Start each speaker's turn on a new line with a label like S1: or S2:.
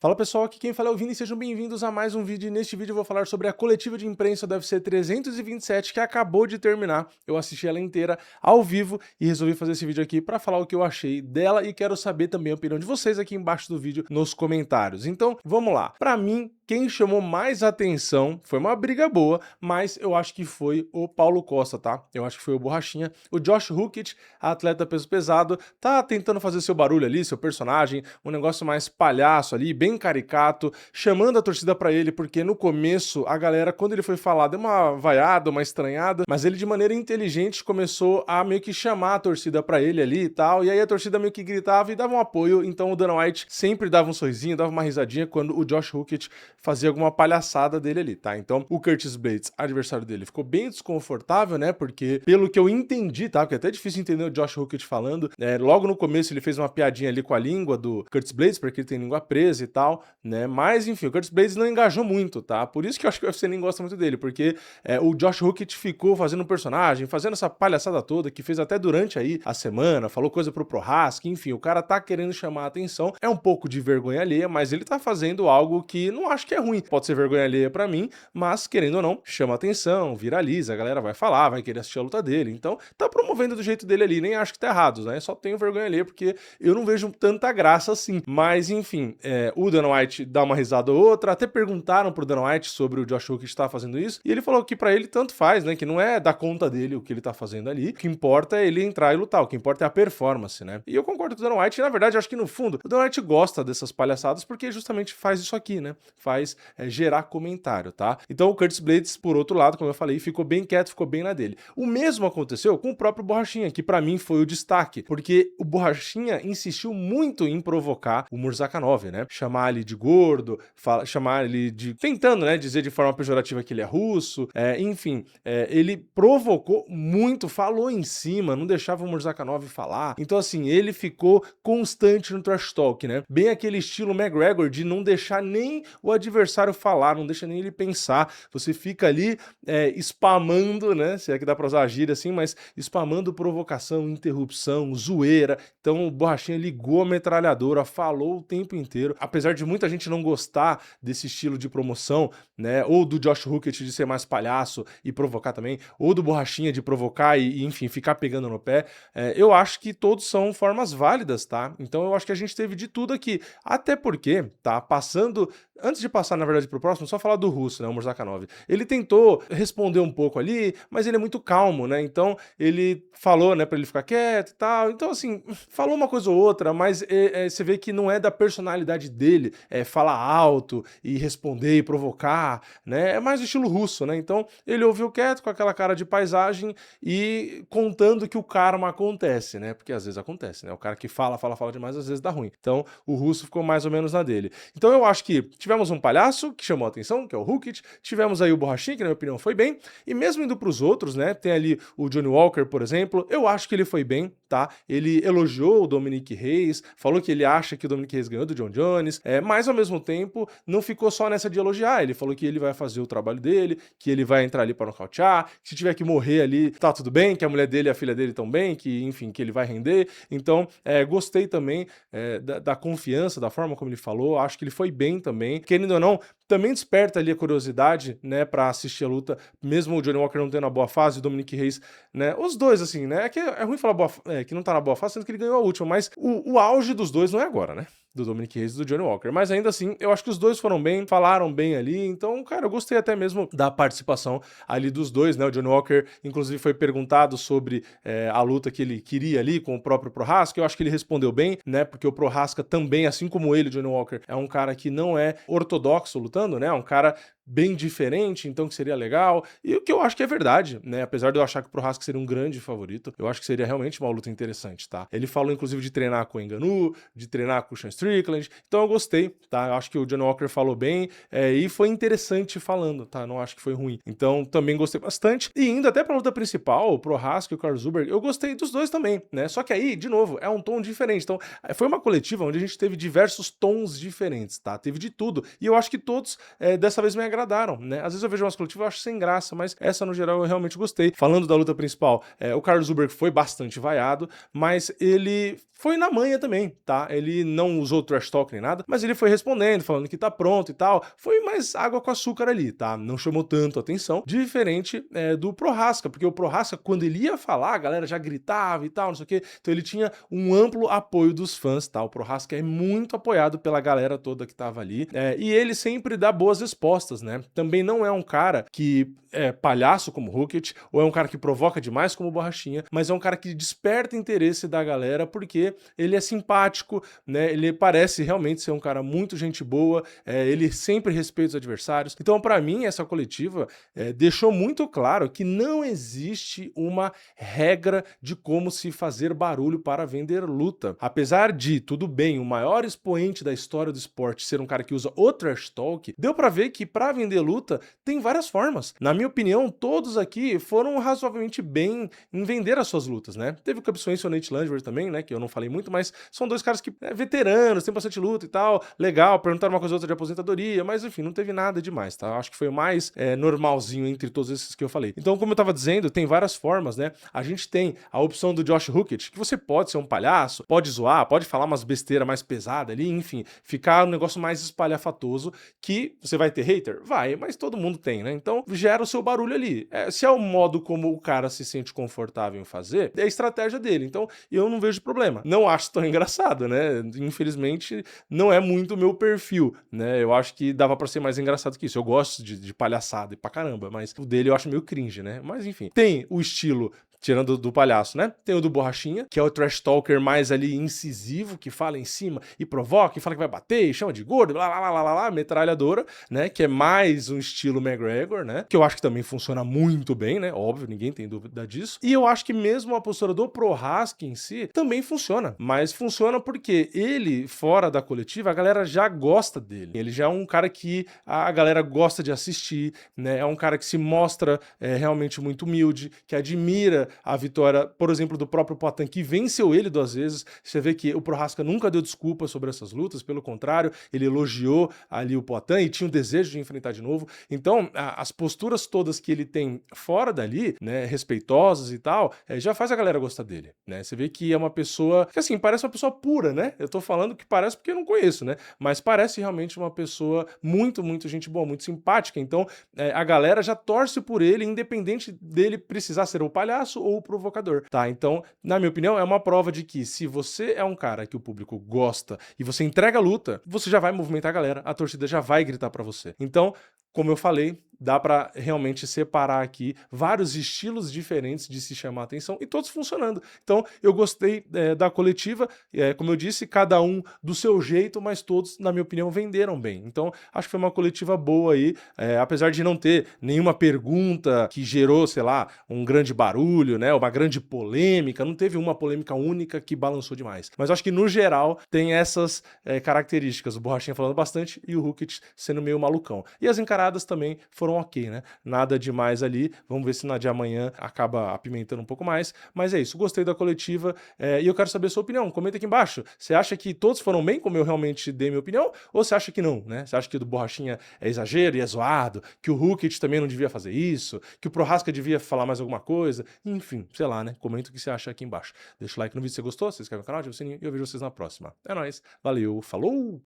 S1: Fala pessoal, aqui quem fala é o Vini, sejam bem-vindos a mais um vídeo e neste vídeo eu vou falar sobre a coletiva de imprensa do UFC 327 que acabou de terminar. Eu assisti ela inteira ao vivo e resolvi fazer esse vídeo aqui para falar o que eu achei dela e quero saber também a opinião de vocês aqui embaixo do vídeo nos comentários. Então, vamos lá. Para mim, quem chamou mais atenção foi uma briga boa, mas eu acho que foi o Paulo Costa, tá? Eu acho que foi o Borrachinha. O Josh Hooket, atleta peso pesado, tá tentando fazer seu barulho ali, seu personagem, um negócio mais palhaço ali, bem caricato, chamando a torcida pra ele, porque no começo a galera, quando ele foi falar, deu uma vaiada, uma estranhada, mas ele de maneira inteligente começou a meio que chamar a torcida pra ele ali e tal, e aí a torcida meio que gritava e dava um apoio, então o Dana White sempre dava um sorrisinho, dava uma risadinha quando o Josh Hooket fazia alguma palhaçada dele ali, tá? Então o Curtis Blades, adversário dele, ficou bem desconfortável, né? Porque pelo que eu entendi, tá? Porque é até difícil entender o Josh Hooket falando, logo no começo ele fez uma piadinha ali com a língua do Curtis Blades, porque ele tem língua presa e tal, né? Mas enfim, o Curtis Blades não engajou muito, tá? Por isso que eu acho que o UFC nem gosta muito dele, porque o Josh Hooket ficou fazendo um personagem, fazendo essa palhaçada toda, que fez até durante aí a semana, falou coisa pro Prohaska, enfim, o cara tá querendo chamar a atenção, é um pouco de vergonha alheia, mas ele tá fazendo algo que não acho que é ruim. Pode ser vergonha alheia pra mim, mas querendo ou não, chama atenção, viraliza, a galera vai falar, vai querer assistir a luta dele, então tá promovendo do jeito dele ali, nem acho que tá errado, né? Só tenho vergonha alheia porque eu não vejo tanta graça assim. Mas enfim, o Dana White dá uma risada ou outra, até perguntaram pro Dana White sobre o Josh Hooket estar fazendo isso, e ele falou que pra ele tanto faz, né? Que não é da conta dele o que ele tá fazendo ali, o que importa é ele entrar e lutar, o que importa é a performance, né? E eu concordo com o Dana White, e na verdade eu acho que no fundo o Dana White gosta dessas palhaçadas porque justamente faz isso aqui, né? Faz gerar comentário, tá? Então o Curtis Blades, por outro lado, como eu falei, ficou bem quieto, ficou bem na dele. O mesmo aconteceu com o próprio Borrachinha, que pra mim foi o destaque, porque o Borrachinha insistiu muito em provocar o Murzakanov, né? Chamar ele de gordo, chamar ele de... tentando, né, dizer de forma pejorativa que ele é russo, enfim, ele provocou muito, falou em cima, não deixava o Murzakanov falar. Então, assim, ele ficou constante no trash talk, né? Bem aquele estilo McGregor de não deixar nem o adversário falar, não deixa nem ele pensar. Você fica ali spamando, né? Se é que dá pra usar a gíria assim, mas spamando provocação, interrupção, zoeira. Então o Borrachinha ligou a metralhadora, falou o tempo inteiro. Apesar de muita gente não gostar desse estilo de promoção, né? Ou do Josh Hooket de ser mais palhaço e provocar também, ou do Borrachinha de provocar e enfim, ficar pegando no pé. Eu acho que todos são formas válidas, tá? Então eu acho que a gente teve de tudo aqui. Até porque, tá? Passando... Antes de passar, na verdade, pro próximo, só falar do russo, né, o Murzakanov. Ele tentou responder um pouco ali, mas ele é muito calmo, né, então ele falou, né, pra ele ficar quieto e tal, então assim, falou uma coisa ou outra, mas você vê que não é da personalidade dele falar alto e responder e provocar, né, é mais do estilo russo, né, então ele ouviu quieto, com aquela cara de paisagem e contando que o karma acontece, né, porque às vezes acontece, né, o cara que fala demais, às vezes dá ruim, então o russo ficou mais ou menos na dele. Então eu acho que tivemos um palhaço que chamou a atenção, que é o Hooket, tivemos aí o Borrachinha, que na minha opinião foi bem, e mesmo indo pros outros, né, tem ali o Johnny Walker, por exemplo, eu acho que ele foi bem, tá? Ele elogiou o Dominic Reyes, falou que ele acha que o Dominic Reyes ganhou do John Jones, mas ao mesmo tempo não ficou só nessa de elogiar, ele falou que ele vai fazer o trabalho dele, que ele vai entrar ali para nocautear, se tiver que morrer ali, tá tudo bem, que a mulher dele e a filha dele estão bem, que enfim, que ele vai render, então gostei também da confiança, da forma como ele falou, acho que ele foi bem também, querendo ou não, também desperta ali a curiosidade, né, pra assistir a luta, mesmo o Johnny Walker não tendo a boa fase, o Dominic Reyes, né, os dois, assim, né, é ruim falar que não tá na boa fase, sendo que ele ganhou a última, mas o auge dos dois não é agora, né, do Dominic Reyes e do Johnny Walker, mas ainda assim, eu acho que os dois foram bem, falaram bem ali, então, cara, eu gostei até mesmo da participação ali dos dois, né, o Johnny Walker, inclusive, foi perguntado sobre a luta que ele queria ali com o próprio Prohaska, eu acho que ele respondeu bem, né, porque o Prohaska também, assim como ele, o Johnny Walker, é um cara que não é ortodoxo lutando, né, é um cara bem diferente, então que seria legal, e o que eu acho que é verdade, né, apesar de eu achar que o Prohaska seria um grande favorito, eu acho que seria realmente uma luta interessante, tá? Ele falou, inclusive, de treinar com o Ngannou, de treinar com o Sean Strickland, então eu gostei, tá? Eu acho que o Johnny Walker falou bem, e foi interessante falando, tá? Não acho que foi ruim. Então, também gostei bastante, e indo até pra luta principal, o Prohaska e o Carl Zuber, eu gostei dos dois também, né? Só que aí, de novo, é um tom diferente, então, foi uma coletiva onde a gente teve diversos tons diferentes, tá? Teve de tudo, e eu acho que todos, dessa vez me agradaram, agradaram, né? Às vezes eu vejo umas coletivas e acho sem graça, mas essa no geral eu realmente gostei. Falando da luta principal, o Carlos Ulberg foi bastante vaiado, mas ele foi na manha também, tá? Ele não usou trash talk nem nada, mas ele foi respondendo, falando que tá pronto e tal. Foi mais água com açúcar ali, tá? Não chamou tanto atenção, diferente do Prohaska, porque o Prohaska, quando ele ia falar, a galera já gritava e tal, não sei o quê. Então ele tinha um amplo apoio dos fãs, tá? O Prohaska é muito apoiado pela galera toda que tava ali, e ele sempre dá boas respostas, né? Também não é um cara que é palhaço como o Hukic, ou é um cara que provoca demais como o Borrachinha, mas é um cara que desperta interesse da galera porque ele é simpático, né? Ele parece realmente ser um cara muito gente boa, ele sempre respeita os adversários. Então, pra mim, essa coletiva deixou muito claro que não existe uma regra de como se fazer barulho para vender luta. Apesar de, tudo bem, o maior expoente da história do esporte ser um cara que usa o trash talk, deu pra ver que pra vender luta tem várias formas. Na minha opinião, todos aqui foram razoavelmente bem em vender as suas lutas, né? Teve o Cub Swanson e o Nate Landwehr também, né? Que eu não falei muito, mas são dois caras que veteranos, tem bastante luta e tal, legal, perguntaram uma coisa ou outra de aposentadoria, mas enfim, não teve nada demais, tá? Acho que foi o mais normalzinho entre todos esses que eu falei. Então, como eu tava dizendo, tem várias formas, né? A gente tem a opção do Josh Hukic, que você pode ser um palhaço, pode zoar, pode falar umas besteiras mais pesadas ali, enfim, ficar um negócio mais espalhafatoso, que você vai ter hater? Vai, mas todo mundo tem, né? Então, gera o seu barulho ali. Se é o modo como o cara se sente confortável em fazer, é a estratégia dele. Então, eu não vejo problema. Não acho tão engraçado, né? Infelizmente, não é muito o meu perfil, né? Eu acho que dava pra ser mais engraçado que isso. Eu gosto de palhaçada e pra caramba, mas o dele eu acho meio cringe, né? Mas enfim. Tem o estilo, tirando do palhaço, né? Tem o do Borrachinha, que é o trash talker mais ali incisivo, que fala em cima e provoca, e fala que vai bater, e chama de gordo, blá, blá, blá, blá, blá, metralhadora, né? Que é mais um estilo McGregor, né? Que eu acho que também funciona muito bem, né? Óbvio, ninguém tem dúvida disso. E eu acho que mesmo a postura do Prohaska em si também funciona. Mas funciona porque ele, fora da coletiva, a galera já gosta dele. Ele já é um cara que a galera gosta de assistir, né? É um cara que se mostra realmente muito humilde, que admira a vitória, por exemplo, do próprio Poatan, que venceu ele 2 vezes. Você vê que o Prohaska nunca deu desculpa sobre essas lutas, pelo contrário, ele elogiou ali o Poatan e tinha o desejo de enfrentar de novo. Então, as posturas todas que ele tem fora dali, né, respeitosas e tal, já faz a galera gostar dele, né? Você vê que é uma pessoa, que assim, parece uma pessoa pura, né? Eu tô falando que parece porque eu não conheço, né? Mas parece realmente uma pessoa muito, muito gente boa, muito simpática. Então, a galera já torce por ele, independente dele precisar ser o palhaço ou o provocador, tá? Então, na minha opinião, é uma prova de que se você é um cara que o público gosta e você entrega a luta, você já vai movimentar a galera, a torcida já vai gritar pra você. Então, como eu falei, dá pra realmente separar aqui vários estilos diferentes de se chamar a atenção e todos funcionando. Então, eu gostei da coletiva, como eu disse, cada um do seu jeito, mas todos, na minha opinião, venderam bem. Então, acho que foi uma coletiva boa aí, apesar de não ter nenhuma pergunta que gerou, sei lá, um grande barulho, né, uma grande polêmica, não teve uma polêmica única que balançou demais. Mas acho que, no geral, tem essas características, o Borrachinha falando bastante e o Hukic sendo meio malucão. E as encaradas também foram ok, né? Nada demais ali. Vamos ver se na de amanhã acaba apimentando um pouco mais. Mas é isso, gostei da coletiva e eu quero saber a sua opinião. Comenta aqui embaixo. Você acha que todos foram bem, como eu realmente dei minha opinião? Ou você acha que não, né? Você acha que o do Borrachinha é exagero e é zoado? Que o Hukic também não devia fazer isso? Que o Prohaska devia falar mais alguma coisa? Enfim, sei lá, né? Comenta o que você acha aqui embaixo. Deixa o like no vídeo se você gostou, se inscreve no canal, ativa o sininho e eu vejo vocês na próxima. É nóis, valeu, falou!